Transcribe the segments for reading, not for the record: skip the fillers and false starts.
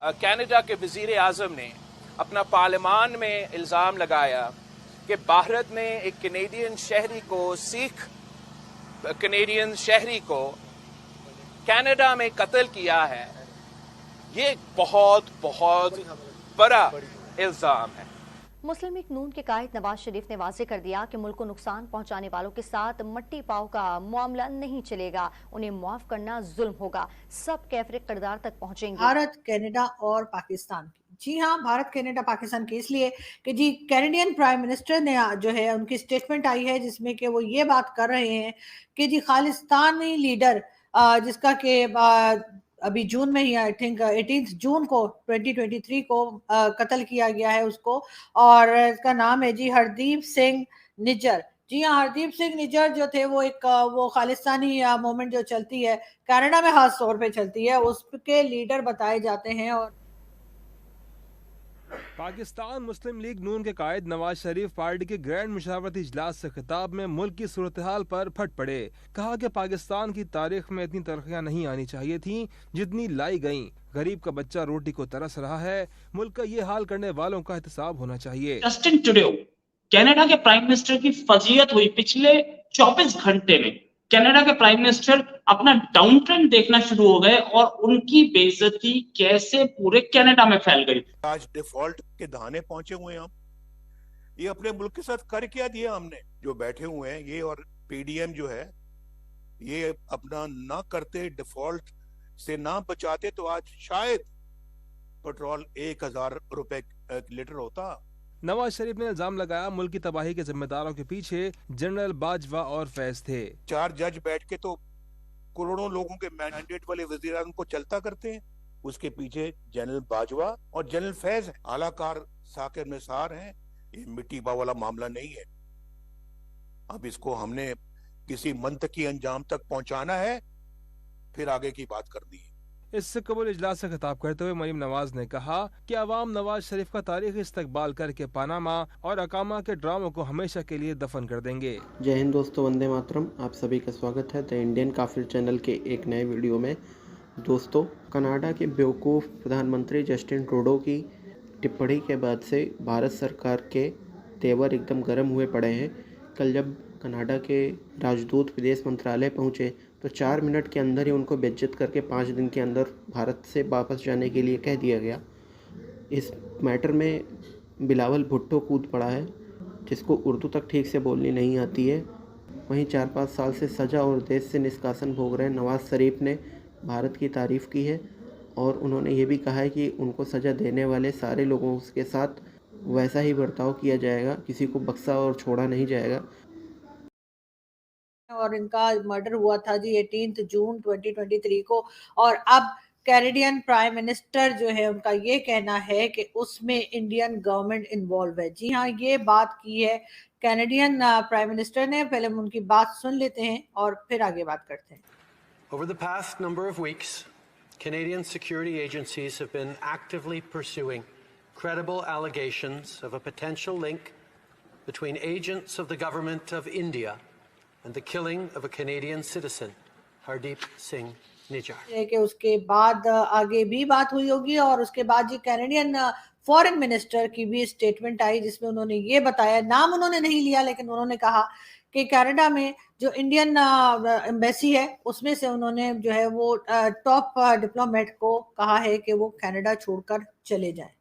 Canada के वजीर आजम ने अपना पार्लियामान में इल्ज़ाम लगाया कि भारत ने एक कैनेडियन शहरी को सिख कैनेडियन शहरी को कनाडा में कत्ल किया है। ये बहुत बहुत बड़ा इल्ज़ाम है। मुस्लिम लीग नून के कायद नवाज शरीफ ने वाजे कर दिया कि मुल्क को नुकसान पहुंचाने वालों के साथ मट्टी पाव का मामला नहीं चलेगा, उन्हें मुआफ करना जुल्म होगा, सब कैफरे किरदार तक पहुंचेंगे। भारत, कनाडा और पाकिस्तान की, जी हाँ, भारत कनाडा पाकिस्तान की इसलिए कि जी कैनेडियन प्राइम मिनिस्टर ने जो है उनकी स्टेटमेंट आई है जिसमें कि वो ये बात कर रहे हैं कि जी खालिस्तानी लीडर जिसका कि अभी जून में ही आई थिंक 18 जून को 2023 को कत्ल किया गया है उसको, और इसका नाम है जी हरदीप सिंह निज्जर। जी हाँ, हरदीप सिंह निज्जर जो थे वो एक वो खालिस्तानी मूवमेंट जो चलती है कनाडा में खास तौर पे चलती है उसके लीडर बताए जाते हैं। और पाकिस्तान मुस्लिम लीग नून के कायद नवाज शरीफ पार्टी के ग्रैंड मुशावरती इजलास से खिताब में मुल्क की सूरत हाल पर फट पड़े। कहा कि पाकिस्तान की तारीख में इतनी तरक्कियां नहीं आनी चाहिए थी जितनी लाई गईं। गरीब का बच्चा रोटी को तरस रहा है, मुल्क का ये हाल करने वालों का एहतसाब होना चाहिए। जस्टिन ट्रूडो कनाडा के प्राइम मिनिस्टर की फजीयत हुई पिछले 24 घंटे में। कनाडा के प्राइम मिनिस्टर अपना डाउन ट्रेंड देखना शुरू हो गए और उनकी बेइज्जती कैसे पूरे कनाडा में फैल गई। आज डिफॉल्ट के दहाने पहुंचे हुए हैं हम। ये अपने मुल्क के साथ कर क्या दिया हमने? जो बैठे हुए हैं ये और पीडीएम जो है ये अपना ना करते, डिफॉल्ट से ना बचाते तो आज शायद पेट्रोल 1000 रुपए लीटर होता। नवाज शरीफ ने इल्जाम लगाया मुल्क की तबाही के जिम्मेदारों के पीछे जनरल बाजवा और फैज थे। 4 जज बैठ के तो करोड़ों लोगों के मैंडेट वाले वजीर आज़म को चलता करते हैं। उसके पीछे जनरल बाजवा और जनरल फैज है, आलाकार साकिर निसार हैं। ये मिट्टी पाव वाला मामला नहीं है। अब इसको हमने किसी मंतकी अंजाम तक पहुंचाना है, फिर आगे की बात करनी है। इससे कबल इजलास से खिताब करते हुए मरीम नवाज ने कहा कि अवाम नवाज शरीफ का तारीखी इस्तकबाल करके पानामा और अकामा के ड्रामों को हमेशा के लिए दफन कर देंगे। जय हिंद दोस्तों, वंदे मातरम। आप सभी का स्वागत है द इंडियन काफिर चैनल के एक नए वीडियो में। दोस्तों, कनाडा के बेवकूफ़ प्रधानमंत्री जस्टिन ट्रूडो की टिप्पणी के बाद से भारत सरकार के तेवर एकदम गर्म हुए पड़े हैं। कल जब कनाडा के राजदूत विदेश मंत्रालय पहुंचे तो 4 मिनट के अंदर ही उनको बेइज्जत करके 5 दिन के अंदर भारत से वापस जाने के लिए कह दिया गया। इस मैटर में बिलावल भुट्टो कूद पड़ा है जिसको उर्दू तक ठीक से बोलनी नहीं आती है। वहीं 4-5 साल से सज़ा और देश से निष्कासन भोग रहे नवाज शरीफ ने भारत की तारीफ़ की है और उन्होंने ये भी कहा है कि उनको सज़ा देने वाले सारे लोगों के साथ वैसा ही बर्ताव किया जाएगा, किसी को बख्शा और छोड़ा नहीं जाएगा। और इनका मर्डर हुआ था जी 18 जून 2023 को, और अब कैनेडियन प्राइम मिनिस्टर जो है उनका ये कहना है कि उसमें इंडियन गवर्नमेंट इन्वॉल्व है। जी हाँ, ये बात की है कैनेडियन प्राइम मिनिस्टर ने। पहले हम उनकी बात सुन लेते हैं और फिर आगे बात करते हैं। Over the past number of weeks, Canadian security agencies have been actively pursuing credible allegations of a potential link between agents of the government of India and the killing of a Canadian citizen, Hardeep Singh Nijjar. कि उसके बाद आगे भी बात हुई होगी और उसके बाद जी कैनेडियन फॉरेन मिनिस्टर की भी स्टेटमेंट आई जिसमें उन्होंने ये बताया, नाम उन्होंने नहीं लिया लेकिन उन्होंने कहा कि कनाडा में जो इंडियन एम्बेसी है उसमें से उन्होंने जो है वो टॉप डिप्लोमेट को कहा है कि वो कनाडा छोड़कर चले जाएं।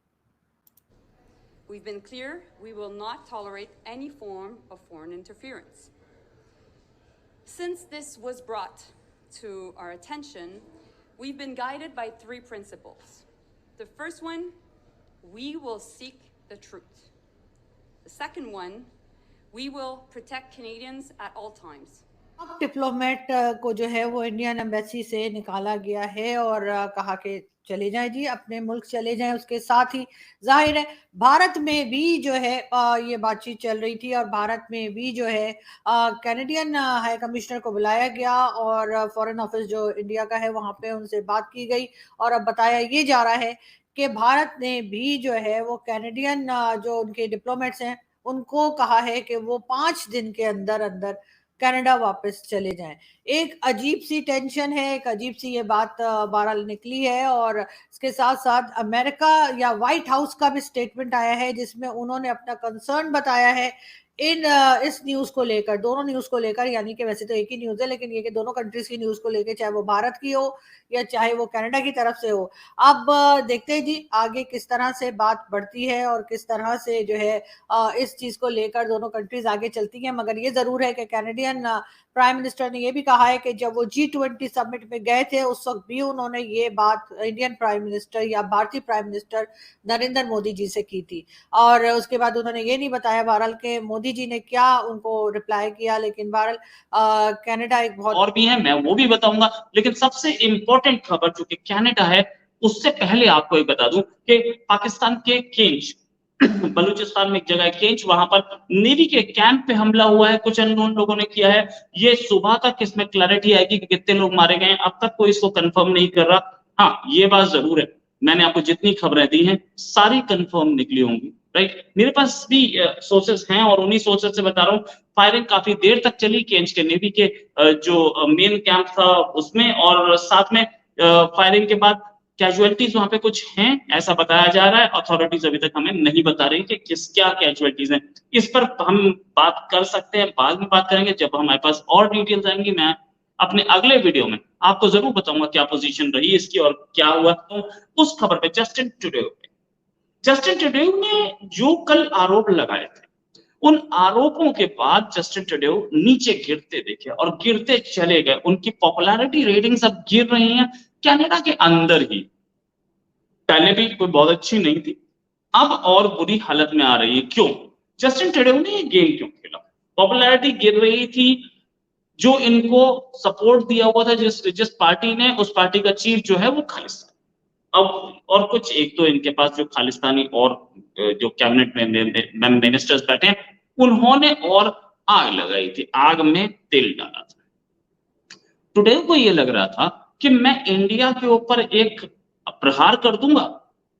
We've been clear, we will not tolerate any form of foreign interference. Since this was brought to our attention, we've been guided by 3 principles. The first one, we will seek the truth. The second one, we will protect Canadians at all times. अब diplomat को जो है वो Indian embassy से निकाला गया है और कहा कि चले जाएं जी, अपने मुल्क चले जाएं। उसके साथ ही जाहिर है भारत में भी जो है ये बातचीत चल रही थी और भारत में भी जो है कैनेडियन हाई कमिश्नर को बुलाया गया और फॉरेन ऑफिस जो इंडिया का है वहां पे उनसे बात की गई और अब बताया ये जा रहा है कि भारत ने भी जो है वो कैनेडियन जो उनके डिप्लोमेट्स हैं उनको कहा है कि वो 5 दिन के अंदर अंदर कनाडा वापस चले जाएं। एक अजीब सी टेंशन है, एक अजीब सी ये बात बहरहाल निकली है। और इसके साथ साथ अमेरिका या व्हाइट हाउस का भी स्टेटमेंट आया है जिसमें उन्होंने अपना कंसर्न बताया है इस न्यूज को लेकर, दोनों न्यूज को लेकर। यानी कि वैसे तो एक ही न्यूज है, लेकिन ये कि दोनों कंट्रीज की न्यूज को लेकर, चाहे वो भारत की हो या चाहे वो कनाडा की तरफ से हो। अब देखते हैं जी आगे किस तरह से बात बढ़ती है और किस तरह से जो है इस चीज को लेकर दोनों कंट्रीज आगे चलती हैं। मगर ये जरूर है कि कैनेडियन प्राइम मिनिस्टर ने ये भी कहा है कि जब वो G20 समिट में गए थे उस वक्त भी उन्होंने ये बात इंडियन प्राइम मिनिस्टर या भारतीय प्राइम मिनिस्टर नरेंद्र मोदी जी से की थी। और उसके बाद उन्होंने ये नहीं बताया बहरहाल के मोदी जी ने क्या उनको रिप्लाई किया, लेकिन बहरहाल कनाडा एक बहुत और भी है, मैं वो भी बताऊंगा। लेकिन सबसे इंपॉर्टेंट खबर जो कि कनाडा है, उससे पहले आपको एक बता दूं कि पाकिस्तान के केंच बलूचिस्तान में एक जगह है केंच, वहां पर नेवी के कैंप पे हमला हुआ है, कुछ अननोन लोगों ने किया है। ये सुबह तक इसमें क्लैरिटी आएगी कि कितने लोग मारे गए। अब तक कोई इसको कंफर्म नहीं कर रहा। हाँ, ये बात जरूर है, मैंने आपको जितनी खबरें दी हैं सारी कंफर्म निकली होंगी, राइट। मेरे पास भी सोर्सेस हैं और उन्हीं सोर्सेस से बता रहा हूँ। फायरिंग काफी देर तक चली केंच के नेवी के जो मेन कैंप था उसमें, और साथ में फायरिंग के बाद कैजुअलिटीज वहां पे कुछ हैं ऐसा बताया जा रहा है। अथॉरिटीज अभी तक हमें नहीं बता रही कि किस क्या कैजुअलिटीज हैं। इस पर हम बात कर सकते हैं, बाद में बात करेंगे जब हमारे पास और डिटेल्स आएंगी। मैं अपने अगले वीडियो में आपको जरूर बताऊंगा क्या पोजीशन रही इसकी और क्या हुआ। तो उस खबर पे जस्टिन ट्रूडेउ ने जो कल आरोप लगाए थे, उन आरोपों के बाद जस्टिन ट्रूडेउ नीचे गिरते देखे और गिरते चले गए। उनकी पॉपुलैरिटी रेटिंग्स अब गिर रही हैं कनाडा के अंदर ही। पहले भी कोई बहुत अच्छी नहीं थी, अब और बुरी हालत में आ रही है। क्यों? जस्टिन ट्रूडेउ ने ये गेम क्यों खेला? पॉपुलैरिटी गिर रही थी, जो इनको सपोर्ट दिया हुआ था जिस पार्टी ने, उस पार्टी का चीफ जो है वो खालिस्तान। अब और कुछ एक तो इनके पास जो खालिस्तानी और जो कैबिनेट में मिनिस्टर्स बैठे हैं, उन्होंने और आग लगाई थी, आग में तेल डाला था। ट्रूडेउ को ये लग रहा था कि मैं इंडिया के ऊपर एक प्रहार कर दूंगा,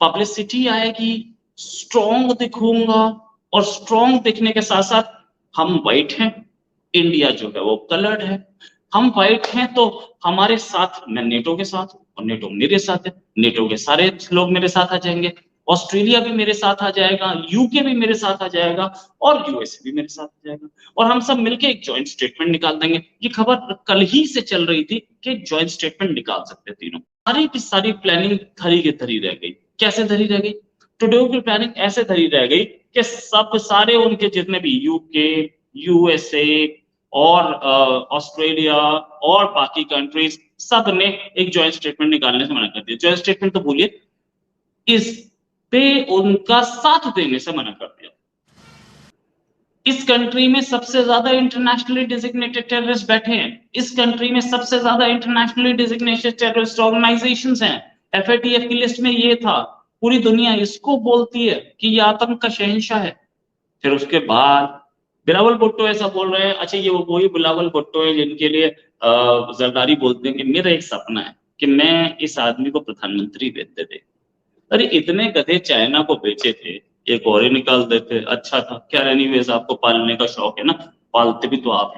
पब्लिसिटी आएगी, स्ट्रॉन्ग दिखूंगा, और स्ट्रॉन्ग दिखने के साथ साथ हम व्हाइट हैं, इंडिया जो है वो कलर्ड है, हम व्हाइट हैं तो हमारे साथ, मैं नेटो के साथ हूं और नेटो मेरे साथ है, नेटो के सारे लोग मेरे साथ आ जाएंगे, ऑस्ट्रेलिया भी मेरे साथ आ जाएगा, यूके भी मेरे साथ आ जाएगा और यूएसए भी मेरे साथ आ जाएगा, और हम सब मिलके एक जॉइंट स्टेटमेंट निकाल देंगे। ये खबर कल ही से चल रही थी कि जॉइंट स्टेटमेंट निकाल सकते तीनों। सारी की सारी प्लानिंग धरी की धरी रह गई। कैसे धरी रह गई? ट्रूडेउ की प्लानिंग ऐसे धरी रह गई कि सब सारे उनके जितने भी यूके, यूएसए और ऑस्ट्रेलिया और बाकी कंट्रीज, सब ने एक जॉइंट स्टेटमेंट निकालने से मना कर दिया। जॉइंट स्टेटमेंट तो भूलिए, इस पे उनका साथ देने से मना कर दिया। इस कंट्री में सबसे ज्यादा इंटरनेशनली डिजिग्नेटेड टेररिस्ट बैठे हैं, इस कंट्री में सबसे ज्यादा इंटरनेशनली डिजिग्नेटेड टेररिस्ट ऑर्गेनाइजेशंस हैं। FATF की लिस्ट में ये था। पूरी दुनिया इसको बोलती है कि ये आतंक का शहंशाह है। फिर उसके बाद बिलावल भुट्टो ऐसा बोल रहे हैं। अच्छा, ये वही बिलावल भुट्टो है जिनके लिए जरदारी बोलते हैं कि मेरा एक सपना है कि मैं इस आदमी को प्रधानमंत्री देते थे। अरे इतने गधे चाइना को बेचे थे, एक और ही निकाल देते, अच्छा था। क्या एनीवेज आपको पालने का शौक है ना, पालते भी तो आप लोग।